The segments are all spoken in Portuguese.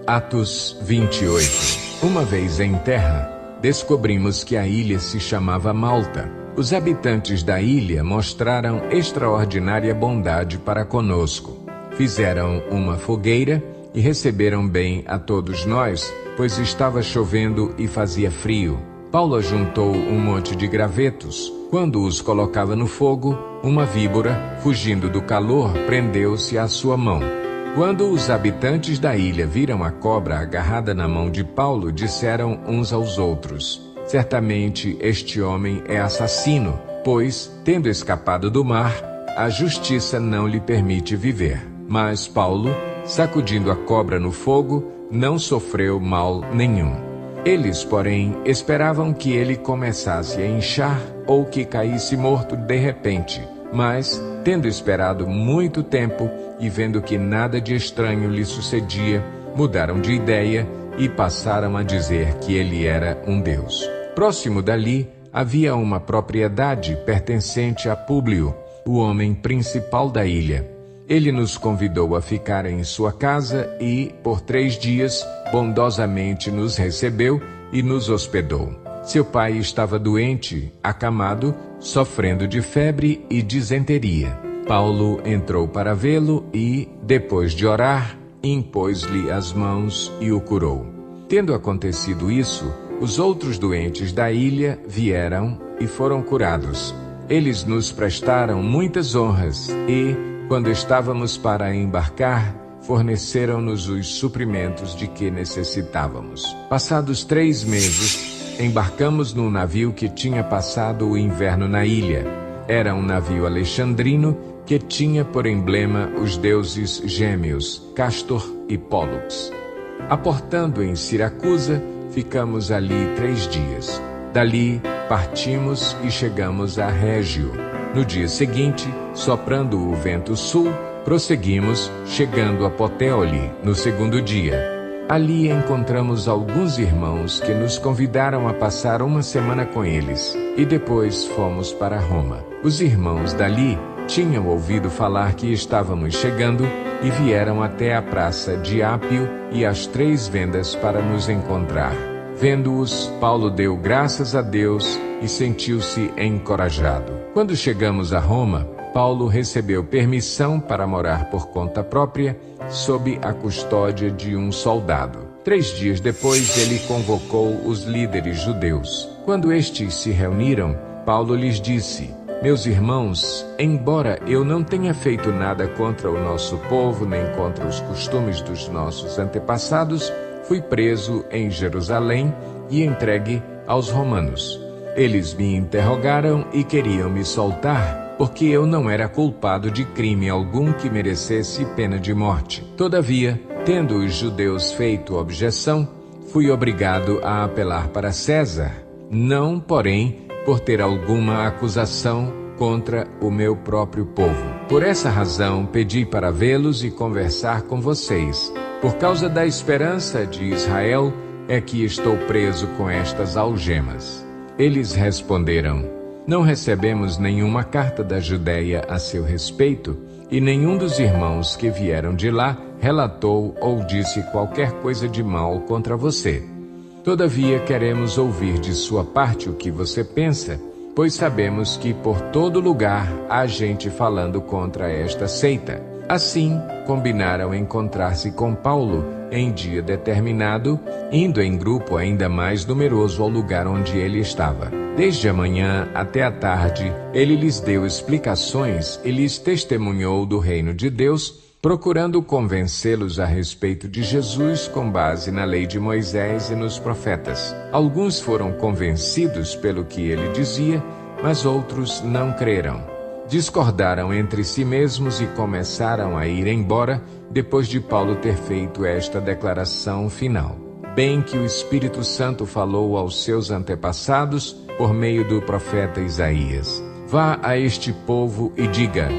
Atos 28. Uma vez em terra, descobrimos que a ilha se chamava Malta. Os habitantes da ilha mostraram extraordinária bondade para conosco. Fizeram uma fogueira e receberam bem a todos nós, pois estava chovendo e fazia frio. Paulo ajuntou um monte de gravetos. Quando os colocava no fogo, uma víbora, fugindo do calor, prendeu-se à sua mão. Quando os habitantes da ilha viram a cobra agarrada na mão de Paulo, disseram uns aos outros: certamente este homem é assassino, pois, tendo escapado do mar, a justiça não lhe permite viver. Mas Paulo, sacudindo a cobra no fogo, não sofreu mal nenhum. Eles, porém, esperavam que ele começasse a inchar ou que caísse morto de repente. Mas, tendo esperado muito tempo e vendo que nada de estranho lhe sucedia, mudaram de ideia e passaram a dizer que ele era um deus. Próximo dali, havia uma propriedade pertencente a Públio, o homem principal da ilha. Ele nos convidou a ficar em sua casa e, por 3 dias, bondosamente nos recebeu e nos hospedou. Seu pai estava doente, acamado, sofrendo de febre e disenteria. Paulo entrou para vê-lo e, depois de orar, impôs-lhe as mãos e o curou. Tendo acontecido isso, os outros doentes da ilha vieram e foram curados. Eles nos prestaram muitas honras e, quando estávamos para embarcar, forneceram-nos os suprimentos de que necessitávamos. Passados 3 meses, embarcamos num navio que tinha passado o inverno na ilha. Era um navio alexandrino que tinha por emblema os deuses gêmeos, Castor e Pólux. Aportando em Siracusa, ficamos ali 3 dias. Dali, partimos e chegamos a Régio. No dia seguinte, soprando o vento sul, prosseguimos, chegando a Puteoli no 2º dia. Ali encontramos alguns irmãos que nos convidaram a passar uma semana com eles, e depois fomos para Roma. Os irmãos dali tinham ouvido falar que estávamos chegando e vieram até a praça de Ápio e as 3 vendas para nos encontrar. Vendo-os, Paulo deu graças a Deus e sentiu-se encorajado. Quando chegamos a Roma, Paulo recebeu permissão para morar por conta própria, sob a custódia de um soldado. 3 dias depois, ele convocou os líderes judeus. Quando estes se reuniram, Paulo lhes disse: meus irmãos, embora eu não tenha feito nada contra o nosso povo, nem contra os costumes dos nossos antepassados, fui preso em Jerusalém e entregue aos romanos. Eles me interrogaram e queriam me soltar, porque eu não era culpado de crime algum que merecesse pena de morte. Todavia, tendo os judeus feito objeção, fui obrigado a apelar para César, não, porém, por ter alguma acusação contra o meu próprio povo. Por essa razão, pedi para vê-los e conversar com vocês. Por causa da esperança de Israel, é que estou preso com estas algemas. Eles responderam: não recebemos nenhuma carta da Judeia a seu respeito, e nenhum dos irmãos que vieram de lá relatou ou disse qualquer coisa de mal contra você. Todavia, queremos ouvir de sua parte o que você pensa, pois sabemos que por todo lugar há gente falando contra esta seita. Assim, combinaram encontrar-se com Paulo em dia determinado, indo em grupo ainda mais numeroso ao lugar onde ele estava. Desde a manhã até a tarde, ele lhes deu explicações e lhes testemunhou do reino de Deus, procurando convencê-los a respeito de Jesus com base na lei de Moisés e nos profetas. Alguns foram convencidos pelo que ele dizia, mas outros não creram. Discordaram entre si mesmos e começaram a ir embora depois de Paulo ter feito esta declaração final. Bem que o Espírito Santo falou aos seus antepassados por meio do profeta Isaías: vá a este povo e diga: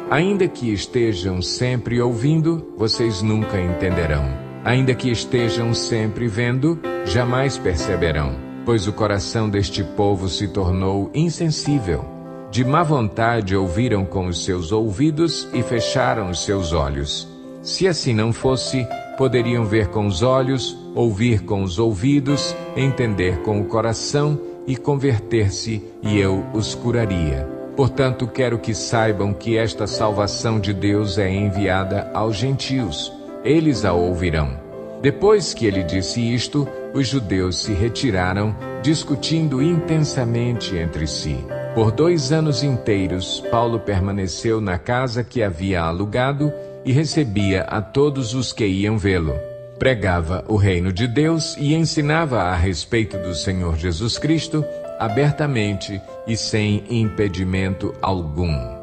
ainda que estejam sempre ouvindo, vocês nunca entenderão. Ainda que estejam sempre vendo, jamais perceberão, pois o coração deste povo se tornou insensível. De má vontade ouviram com os seus ouvidos e fecharam os seus olhos. Se assim não fosse, poderiam ver com os olhos, ouvir com os ouvidos, entender com o coração e converter-se, e eu os curaria. Portanto, quero que saibam que esta salvação de Deus é enviada aos gentios. Eles a ouvirão. Depois que ele disse isto, os judeus se retiraram, discutindo intensamente entre si. Por 2 anos inteiros, Paulo permaneceu na casa que havia alugado e recebia a todos os que iam vê-lo. Pregava o reino de Deus e ensinava a respeito do Senhor Jesus Cristo abertamente e sem impedimento algum.